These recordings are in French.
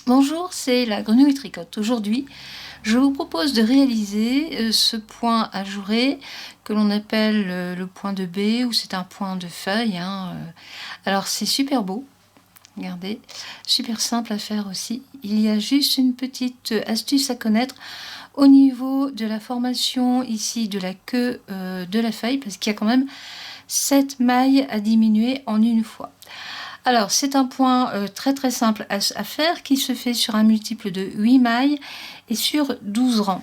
Bonjour, c'est la Grenouille Tricote. Aujourd'hui, je vous propose de réaliser ce point ajouré que l'on appelle le point de baie ou c'est un point de feuille. Alors c'est super beau, regardez, super simple à faire aussi. Il y a juste une petite astuce à connaître au niveau de la formation ici de la queue de la feuille parce qu'il y a quand même 7 mailles à diminuer en une fois. Alors, c'est un point très simple à faire qui se fait sur un multiple de 8 mailles et sur 12 rangs.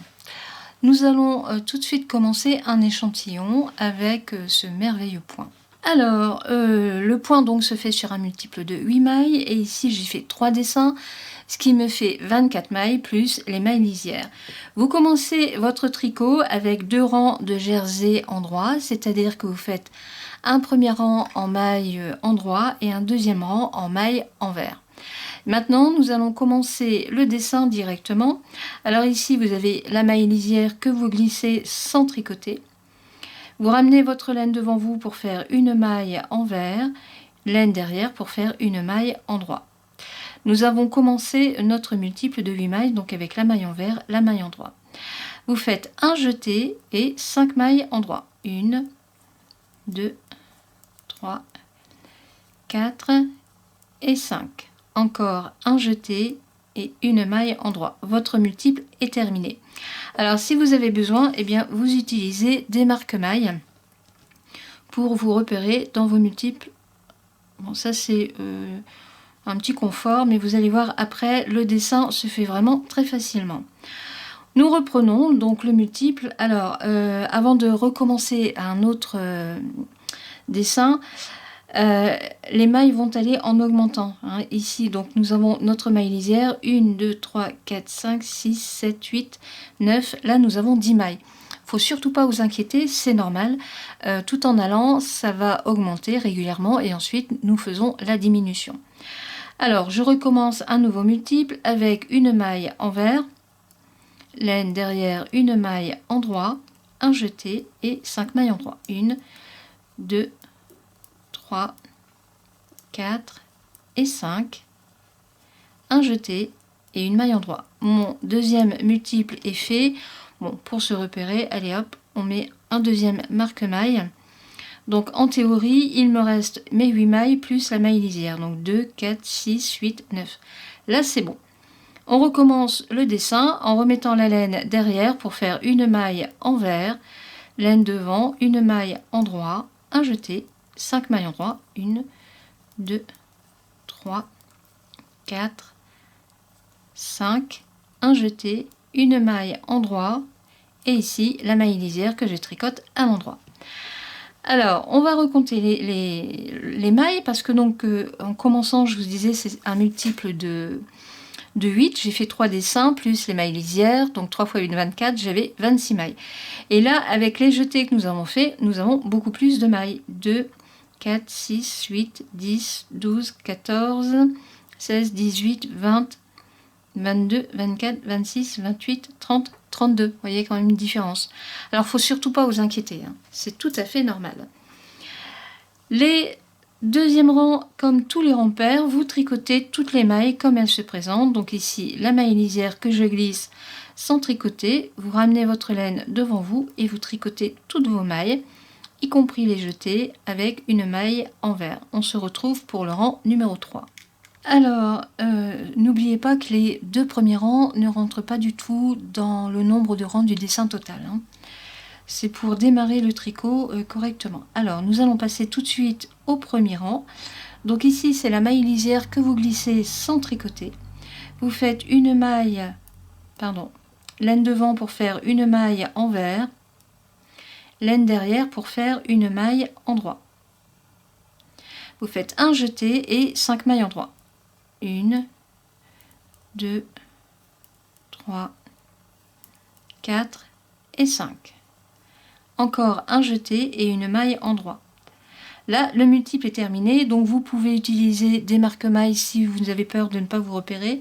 Nous allons tout de suite commencer un échantillon avec ce merveilleux point. Alors, le point donc se fait sur un multiple de 8 mailles et ici j'ai fait 3 dessins, ce qui me fait 24 mailles plus les mailles lisières. Vous commencez votre tricot avec 2 rangs de jersey endroit, c'est-à-dire que vous faites un premier rang en maille endroit et un deuxième rang en maille envers. Maintenant, nous allons commencer le dessin directement. Alors ici, vous avez la maille lisière que vous glissez sans tricoter. Vous ramenez votre laine devant vous pour faire une maille envers, laine derrière pour faire une maille endroit. Nous avons commencé notre multiple de 8 mailles, donc avec la maille envers, la maille endroit. Vous faites un jeté et 5 mailles endroit. 1, 2, 3, 4 et 5. Encore un jeté et une maille endroit. Votre multiple est terminé. Alors si vous avez besoin, eh bien, vous utilisez des marque-mailles pour vous repérer dans vos multiples. Bon, ça c'est un petit confort, mais vous allez voir après, le dessin se fait vraiment très facilement. Nous reprenons donc le multiple. Alors, avant de recommencer un autre dessin, les mailles vont aller en augmentant. Ici, donc, nous avons notre maille lisière. 1, 2, 3, 4, 5, 6, 7, 8, 9. Là, nous avons 10 mailles. Faut surtout pas vous inquiéter, c'est normal. Tout en allant, ça va augmenter régulièrement et ensuite, nous faisons la diminution. Alors, je recommence un nouveau multiple avec une maille envers, laine derrière, une maille endroit, un jeté et 5 mailles endroit. 1, 2, 3, 4 et 5, un jeté et une maille endroit. Mon deuxième multiple est fait. Bon, pour se repérer, allez hop, on met un deuxième marque-maille. Donc en théorie, il me reste mes 8 mailles plus la maille lisière. Donc 2, 4, 6, 8, 9. Là, c'est bon. On recommence le dessin en remettant la laine derrière pour faire une maille envers, laine devant, une maille endroit, un jeté, 5 mailles endroit, 1, 2, 3, 4, 5, un jeté, une maille endroit et ici la maille lisière que je tricote à l'endroit. Alors, on va recompter les mailles parce que donc en commençant, je vous disais, c'est un multiple de 8. J'ai fait 3 dessins plus les mailles lisières, donc 3 fois 1, 24, j'avais 26 mailles. Et là, avec les jetés que nous avons fait, nous avons beaucoup plus de mailles. 2, 4, 6, 8, 10, 12, 14, 16, 18, 20, 22, 24, 26, 28, 30, 32. Vous voyez quand même une différence. Alors, il ne faut surtout pas vous inquiéter. C'est tout à fait normal. Les deuxièmes rangs, comme tous les rangs pairs, vous tricotez toutes les mailles comme elles se présentent. Donc ici, la maille lisière que je glisse sans tricoter. Vous ramenez votre laine devant vous et vous tricotez toutes vos mailles, y compris les jetés, avec une maille envers. On se retrouve pour le rang numéro 3. Alors, n'oubliez pas que les 2 premiers rangs ne rentrent pas du tout dans le nombre de rangs du dessin total. C'est pour démarrer le tricot correctement. Alors, nous allons passer tout de suite au premier rang. Donc ici, c'est la maille lisière que vous glissez sans tricoter. Vous faites une maille, laine devant pour faire une maille envers, laine derrière pour faire une maille endroit. Vous faites un jeté et 5 mailles endroit. 1, 2, 3, 4 et 5. Encore un jeté et une maille endroit. Là, le multiple est terminé, donc vous pouvez utiliser des marque-mailles si vous avez peur de ne pas vous repérer.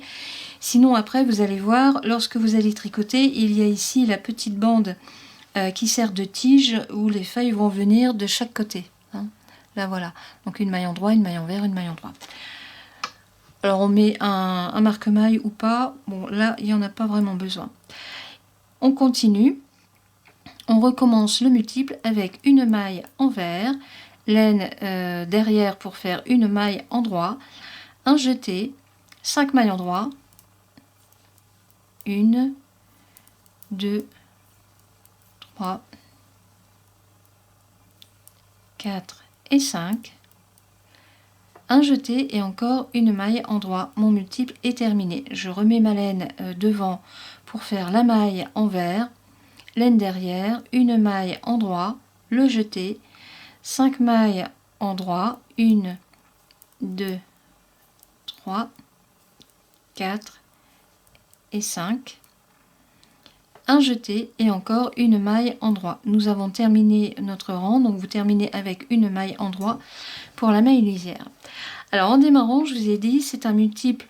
Sinon, après, vous allez voir, lorsque vous allez tricoter, il y a ici la petite bande qui sert de tige où les feuilles vont venir de chaque côté. Là, voilà. Donc une maille endroit, une maille envers, une maille endroit. Alors on met un marque-maille ou pas, bon là il n'y en a pas vraiment besoin. On continue, on recommence le multiple avec une maille envers, laine derrière pour faire une maille endroit, un jeté, 5 mailles endroit, 1, 2, 3, 4 et 5, un jeté et encore une maille endroit. Mon multiple est terminé. Je remets ma laine devant pour faire la maille envers, laine derrière, une maille endroit, le jeté, 5 mailles endroit, 1, 2, 3, 4 et 5, un jeté et encore une maille endroit. Nous avons terminé notre rang, donc vous terminez avec une maille endroit pour la maille lisière. Alors en démarrant, je vous ai dit, c'est un multiple,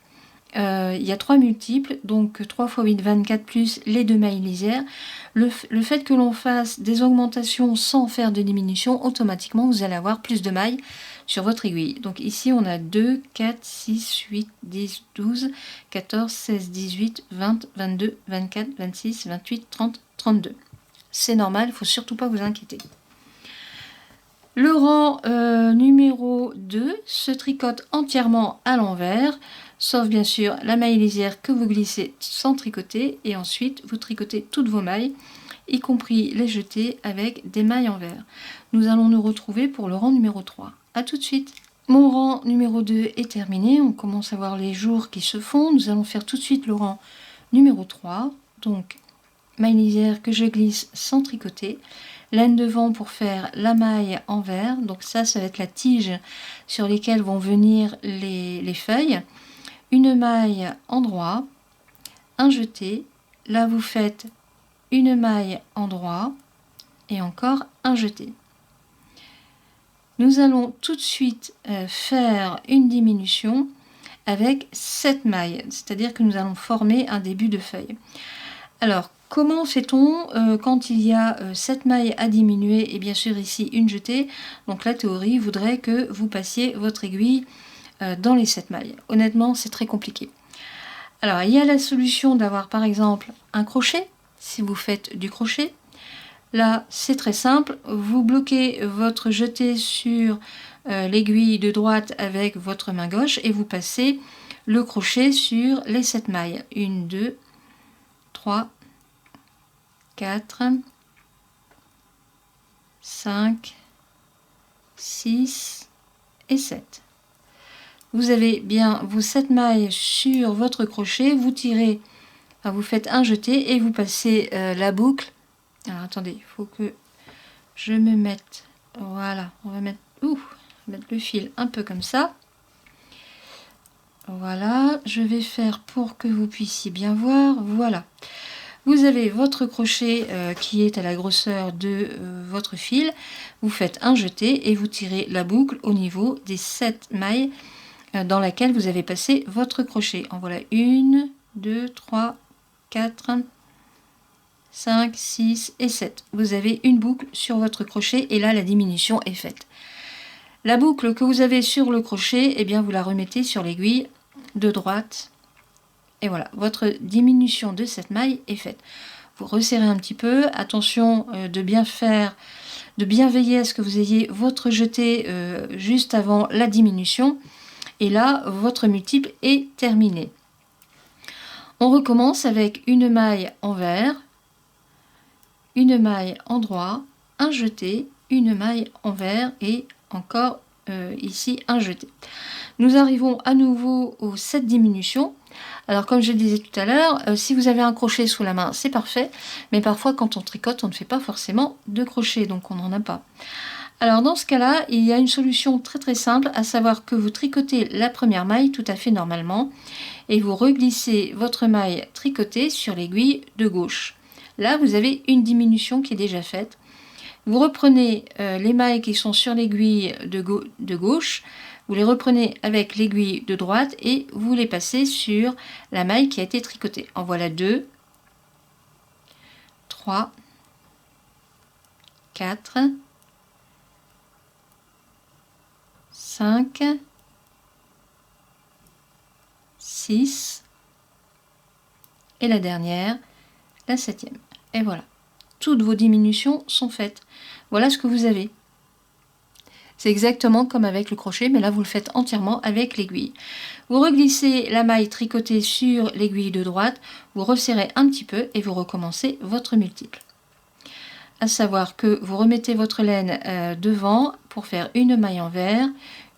il y a 3 multiples, donc 3 x 8, 24 plus les 2 mailles lisières. Le fait que l'on fasse des augmentations sans faire de diminution, automatiquement vous allez avoir plus de mailles sur votre aiguille. Donc ici on a 2, 4, 6, 8, 10, 12, 14, 16, 18, 20, 22, 24, 26, 28, 30, 32. C'est normal, il ne faut surtout pas vous inquiéter. Le rang numéro 2 se tricote entièrement à l'envers, sauf bien sûr la maille lisière que vous glissez sans tricoter, et ensuite vous tricotez toutes vos mailles, y compris les jetés avec des mailles envers. Nous allons nous retrouver pour le rang numéro 3. A tout de suite. Mon rang numéro 2 est terminé, on commence à voir les jours qui se font. Nous allons faire tout de suite le rang numéro 3, donc maille lisière que je glisse sans tricoter, laine devant pour faire la maille envers, donc ça va être la tige sur lesquelles vont venir les feuilles, une maille endroit, un jeté, là vous faites une maille endroit et encore un jeté. Nous allons tout de suite faire une diminution avec 7 mailles, c'est-à-dire que nous allons former un début de feuille. Alors, comment fait-on quand il y a 7 mailles à diminuer et bien sûr ici une jetée? Donc la théorie voudrait que vous passiez votre aiguille dans les 7 mailles. Honnêtement, c'est très compliqué. Alors, il y a la solution d'avoir par exemple un crochet, si vous faites du crochet. Là, c'est très simple, vous bloquez votre jeté sur l'aiguille de droite avec votre main gauche et vous passez le crochet sur les 7 mailles. 1, 2, 3, 4, 5, 6 et 7. Vous avez bien vos 7 mailles sur votre crochet, vous tirez, enfin, vous faites un jeté et vous passez la boucle. Alors attendez, il faut que je me mette, voilà, on va mettre le fil un peu comme ça. Voilà, je vais faire pour que vous puissiez bien voir, voilà. Vous avez votre crochet qui est à la grosseur de votre fil, vous faites un jeté et vous tirez la boucle au niveau des 7 mailles dans laquelle vous avez passé votre crochet. En voilà 1, 2, 3, 4, 5, 6 et 7. Vous avez une boucle sur votre crochet et là la diminution est faite. La boucle que vous avez sur le crochet, eh bien vous la remettez sur l'aiguille de droite. Et voilà, votre diminution de cette maille est faite. Vous resserrez un petit peu, attention de bien veiller à ce que vous ayez votre jeté juste avant la diminution. Et là, votre multiple est terminé. On recommence avec une maille envers, une maille endroit, un jeté, une maille envers et encore ici un jeté. Nous arrivons à nouveau aux 7 diminutions. Alors comme je le disais tout à l'heure, si vous avez un crochet sous la main, c'est parfait. Mais parfois quand on tricote, on ne fait pas forcément de crochet, donc on n'en a pas. Alors dans ce cas-là, il y a une solution très très simple, à savoir que vous tricotez la première maille tout à fait normalement et vous reglissez votre maille tricotée sur l'aiguille de gauche. Là, vous avez une diminution qui est déjà faite. Vous reprenez les mailles qui sont sur l'aiguille de gauche, vous les reprenez avec l'aiguille de droite et vous les passez sur la maille qui a été tricotée. En voilà 2, 3, 4, 5, 6 et la dernière, la 7e. Et voilà, toutes vos diminutions sont faites. Voilà ce que vous avez. C'est exactement comme avec le crochet, mais là vous le faites entièrement avec l'aiguille. Vous reglissez la maille tricotée sur l'aiguille de droite, vous resserrez un petit peu et vous recommencez votre multiple. À savoir que vous remettez votre laine devant pour faire une maille envers,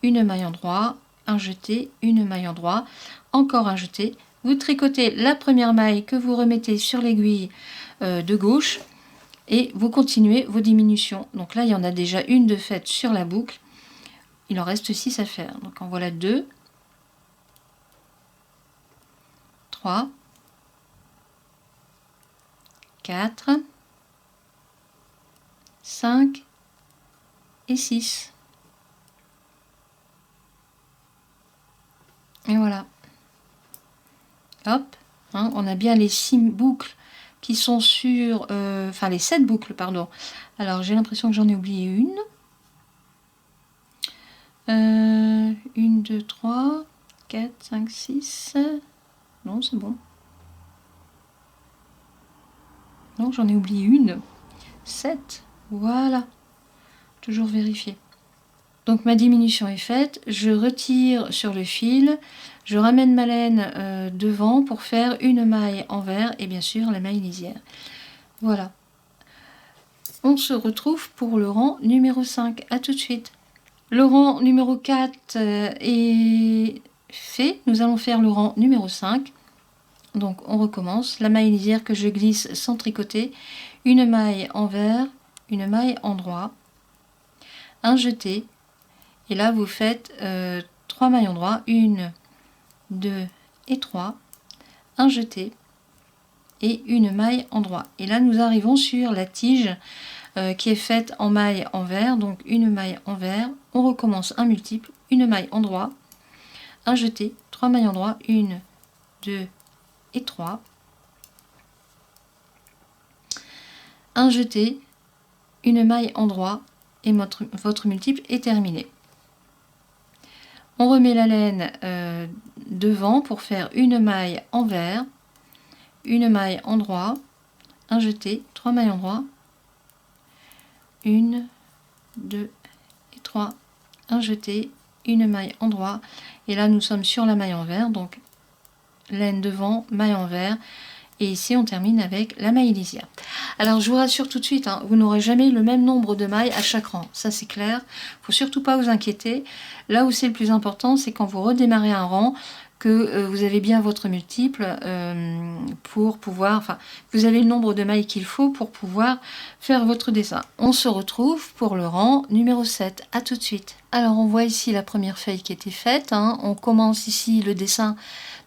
une maille endroit, un jeté, une maille endroit, encore un jeté. Vous tricotez la première maille que vous remettez sur l'aiguille de gauche et vous continuez vos diminutions. Donc là, il y en a déjà une de faite sur la boucle. Il en reste 6 à faire. Donc en voilà 2, 3, 4, 5 et 6. Et voilà. Hop, hein, on a bien les 6 boucles qui sont sur... enfin, les 7 boucles, pardon. Alors, j'ai l'impression que j'en ai oublié une. 1, 2, 3, 4, 5, 6. Non, c'est bon. Non, j'en ai oublié une. 7. Voilà. Toujours vérifier. Donc ma diminution est faite, je retire sur le fil, je ramène ma laine devant pour faire une maille envers et bien sûr la maille lisière. Voilà. On se retrouve pour le rang numéro 5. À tout de suite. Le rang numéro 4 est fait. Nous allons faire le rang numéro 5. Donc on recommence. La maille lisière que je glisse sans tricoter, une maille envers, une maille endroit, un jeté. Et là, vous faites 3 mailles endroits, 1, 2 et 3, un jeté et une maille endroit. Et là, nous arrivons sur la tige qui est faite en maille envers, donc une maille envers. On recommence un multiple, une maille endroit, un jeté, 3 mailles endroits, 1, 2 et 3, un jeté, une maille endroit et votre multiple est terminé. On remet la laine devant pour faire une maille envers, une maille endroit, un jeté, 3 mailles endroits, 1, 2 et 3, un jeté, une maille endroit. Et là, nous sommes sur la maille envers, donc laine devant, maille envers. Et ici, on termine avec la maille lisière. Alors, je vous rassure tout de suite, hein, vous n'aurez jamais le même nombre de mailles à chaque rang. Ça, c'est clair. Il ne faut surtout pas vous inquiéter. Là où c'est le plus important, c'est quand vous redémarrez un rang, que vous avez bien votre multiple pour pouvoir... Enfin, vous avez le nombre de mailles qu'il faut pour pouvoir faire votre dessin. On se retrouve pour le rang numéro 7. À tout de suite. Alors, on voit ici la première feuille qui a été faite. Hein. On commence ici le dessin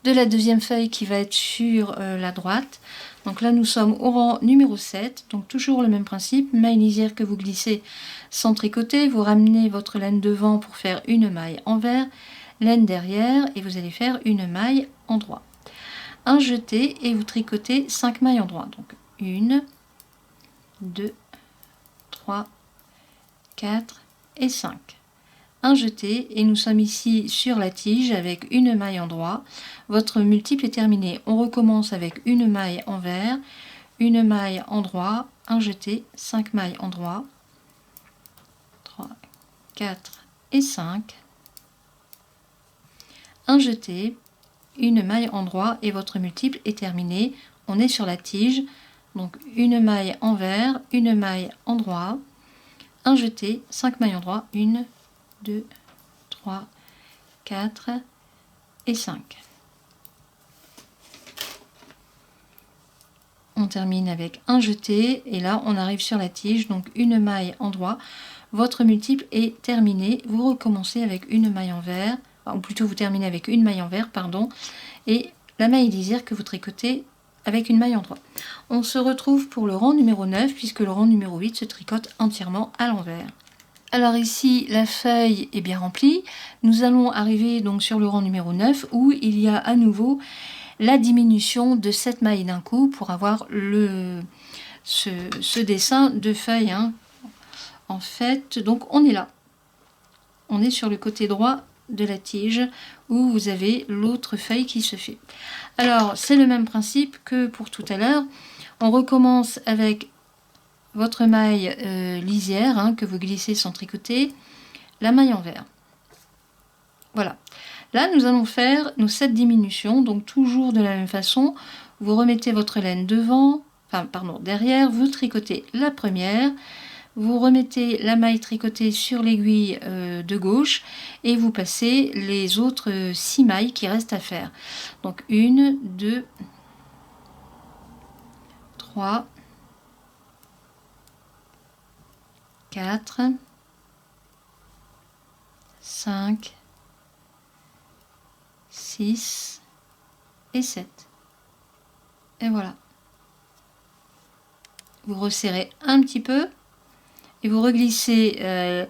de la deuxième feuille qui va être sur la droite. Donc là, nous sommes au rang numéro 7. Donc toujours le même principe, maille lisière que vous glissez sans tricoter. Vous ramenez votre laine devant pour faire une maille envers, laine derrière et vous allez faire une maille endroit. Un jeté et vous tricotez 5 mailles endroit. Donc 1, 2, 3, 4 et 5. Un jeté et nous sommes ici sur la tige avec une maille endroit. Votre multiple est terminé. On recommence avec une maille envers, une maille endroit, un jeté, 5 mailles endroit, 3, 4 et 5, un jeté, une maille endroit et votre multiple est terminé. On est sur la tige, donc une maille envers, une maille endroit, un jeté, 5 mailles endroit, 1, 2, 3, 4 et 5. On termine avec un jeté et là on arrive sur la tige, donc une maille endroit. Votre multiple est terminé. Vous recommencez avec une maille envers, ou plutôt vous terminez avec une maille envers, pardon, et la maille lisière que vous tricotez avec une maille endroit. On se retrouve pour le rang numéro 9 puisque le rang numéro 8 se tricote entièrement à l'envers. Alors ici, la feuille est bien remplie. Nous allons arriver donc sur le rang numéro 9 où il y a à nouveau la diminution de 7 mailles d'un coup pour avoir ce dessin de feuille. Hein. En fait, donc on est là. On est sur le côté droit de la tige où vous avez l'autre feuille qui se fait. Alors c'est le même principe que pour tout à l'heure. On recommence avec votre maille lisière hein, que vous glissez sans tricoter, la maille envers. Voilà. Là, nous allons faire nos 7 diminutions, donc toujours de la même façon. Vous remettez votre laine devant, enfin pardon, derrière, vous tricotez la première, vous remettez la maille tricotée sur l'aiguille de gauche et vous passez les autres 6 mailles qui restent à faire. Donc 1, 2, 3, 4, 5, 6 et 7. Et voilà. Vous resserrez un petit peu et vous reglissez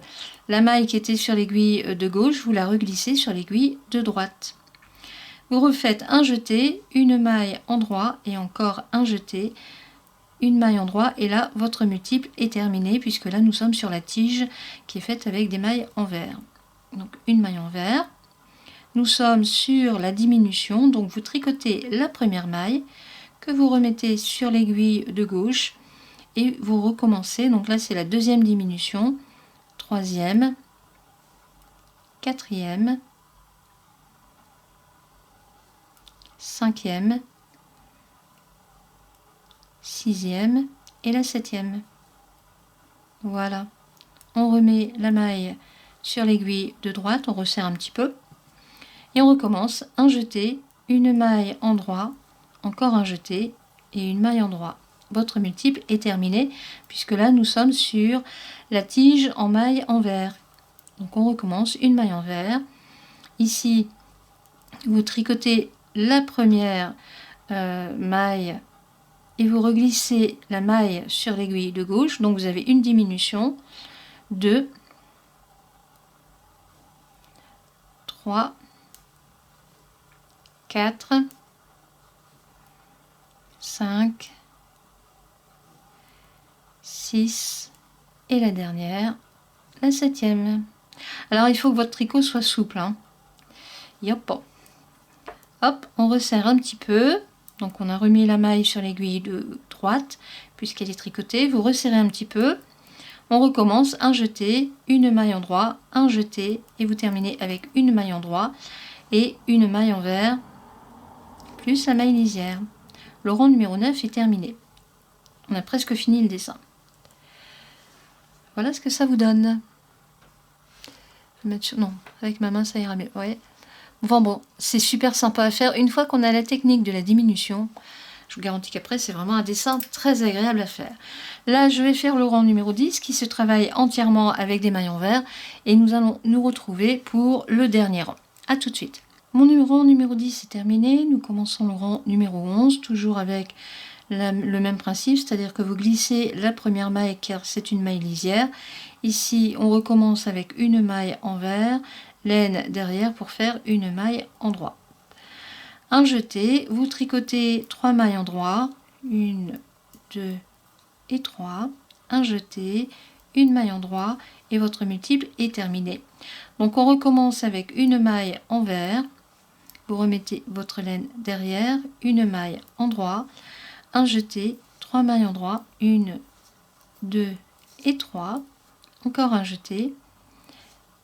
la maille qui était sur l'aiguille de gauche, vous la reglissez sur l'aiguille de droite. Vous refaites un jeté, une maille en droit et encore un jeté, une maille en droit et là votre multiple est terminé puisque là nous sommes sur la tige qui est faite avec des mailles envers. Donc une maille envers. Nous sommes sur la diminution, donc vous tricotez la première maille que vous remettez sur l'aiguille de gauche et vous recommencez. Donc là c'est la deuxième diminution, troisième, quatrième, cinquième, sixième et la septième. Voilà. On remet la maille sur l'aiguille de droite, on resserre un petit peu. Et on recommence un jeté, une maille en droit, encore un jeté et une maille en droit. Votre multiple est terminé puisque là nous sommes sur la tige en maille envers. Donc on recommence une maille envers. Ici vous tricotez la première maille et vous reglissez la maille sur l'aiguille de gauche. Donc vous avez une diminution, 2, 3, 4, 5, 6 et la dernière, la septième. Alors il faut que votre tricot soit souple. Hein. Yop. Hop, on resserre un petit peu. Donc on a remis la maille sur l'aiguille de droite puisqu'elle est tricotée. Vous resserrez un petit peu. On recommence un jeté, une maille en droit, un jeté et vous terminez avec une maille en droit et une maille envers plus la maille lisière. Le rang numéro 9 est terminé. On a presque fini le dessin. Voilà ce que ça vous donne. Je vais mettre sur... Non, avec ma main ça ira mieux. Ouais. Enfin bon, c'est super sympa à faire. Une fois qu'on a la technique de la diminution, je vous garantis qu'après c'est vraiment un dessin très agréable à faire. Là je vais faire le rang numéro 10 qui se travaille entièrement avec des mailles envers et nous allons nous retrouver pour le dernier rang. A tout de suite. Mon rang numéro 10 est terminé. Nous commençons le rang numéro 11, toujours avec le même principe, c'est-à-dire que vous glissez la première maille car c'est une maille lisière. Ici on recommence avec une maille envers, laine derrière pour faire une maille en droit. Un jeté, vous tricotez 3 mailles en droit, 1, 2 et 3, un jeté, une maille en droit et votre multiple est terminé. Donc on recommence avec une maille envers, vous remettez votre laine derrière, une maille en droit, un jeté, 3 mailles en droit, 1, 2 et 3, encore un jeté,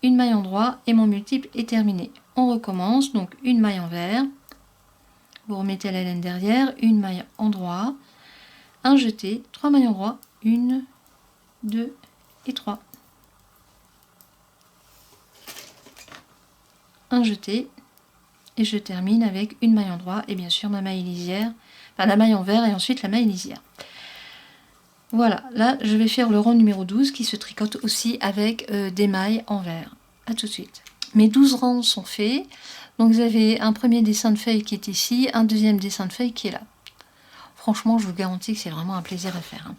une maille en droit et mon multiple est terminé. On recommence donc une maille envers, vous remettez la laine derrière, une maille en droit, un jeté, 3 mailles en droit, 1, 2 et 3. Un jeté et je termine avec une maille en droit et bien sûr ma maille lisière, enfin la maille envers et ensuite la maille lisière. Voilà, là je vais faire le rang numéro 12 qui se tricote aussi avec des mailles envers. A tout de suite. Mes 12 rangs sont faits, donc vous avez un premier dessin de feuille qui est ici, un deuxième dessin de feuille qui est là. Franchement je vous garantis que c'est vraiment un plaisir à faire. Hein.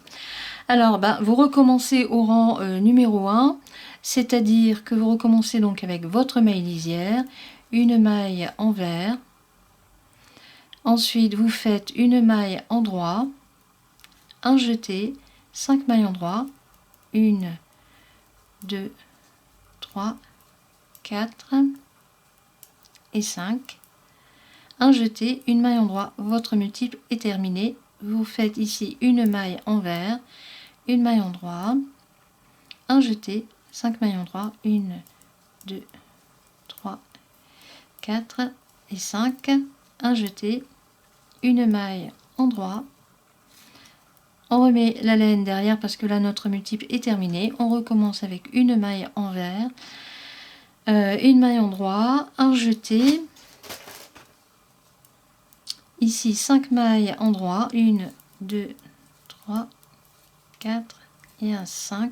Alors vous recommencez au rang numéro 1, c'est-à-dire que vous recommencez donc avec votre maille lisière, une maille envers, ensuite vous faites une maille en droit, un jeté, 5 mailles en droit, 1, 2, 3, 4, et 5. Un jeté, une maille endroit, votre multiple est terminé. Vous faites ici une maille envers, une maille endroit, un jeté, 5 mailles endroit, 1, 2, 3, 4 et 5, un jeté, une maille endroit. On remet la laine derrière parce que là notre multiple est terminé. On recommence avec une maille envers, une maille endroit, un jeté. Ici 5 mailles endroit, 1, 2, 3, 4 et un 5,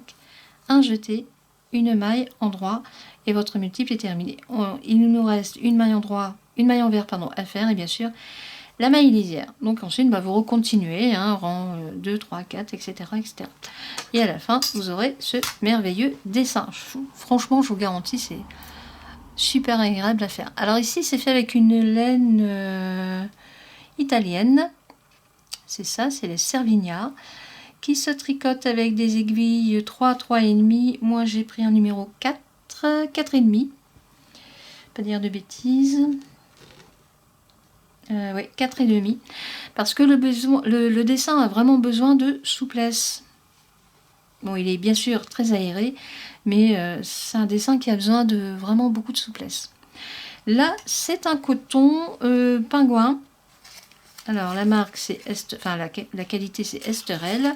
un jeté, une maille endroit et votre multiple est terminé. Il nous reste une maille endroit, une maille envers pardon, à faire et bien sûr la maille lisière. Donc ensuite vous recontinuez, hein, rang 2, 3, 4, etc., etc. Et à la fin vous aurez ce merveilleux dessin. Franchement je vous garantis c'est super agréable à faire. Alors ici c'est fait avec une laine italienne, c'est ça, c'est les Servigna, qui se tricote avec des aiguilles 3, 3,5. Moi j'ai pris un numéro 4, 4,5. Pas dire de bêtises. Oui, 4,5. Parce que le dessin a vraiment besoin de souplesse. Bon, il est bien sûr très aéré, mais c'est un dessin qui a besoin de vraiment beaucoup de souplesse. Là, c'est un coton pingouin. Alors la marque c'est la qualité c'est Esterel,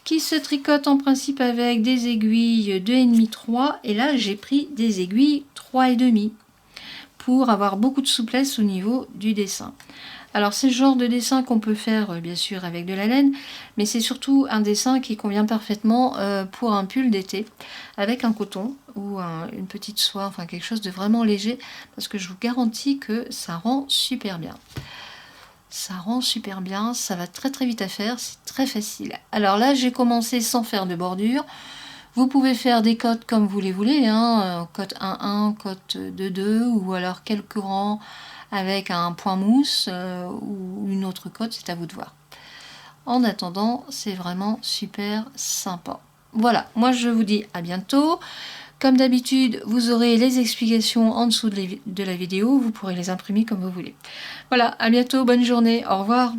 qui se tricote en principe avec des aiguilles 2,5, 3 et là j'ai pris des aiguilles 3,5 pour avoir beaucoup de souplesse au niveau du dessin. Alors c'est le genre de dessin qu'on peut faire bien sûr avec de la laine, mais c'est surtout un dessin qui convient parfaitement pour un pull d'été avec un coton ou une petite soie, enfin quelque chose de vraiment léger, parce que je vous garantis que ça rend super bien. Ça rend super bien, ça va très très vite à faire, c'est très facile. Alors là, j'ai commencé sans faire de bordure. Vous pouvez faire des cotes comme vous les voulez, hein, cote 1-1, cote 2-2, ou alors quelques rangs avec un point mousse ou une autre cote, c'est à vous de voir. En attendant, c'est vraiment super sympa. Voilà, moi je vous dis à bientôt. Comme d'habitude, vous aurez les explications en dessous de la vidéo. Vous pourrez les imprimer comme vous voulez. Voilà, à bientôt, bonne journée, au revoir.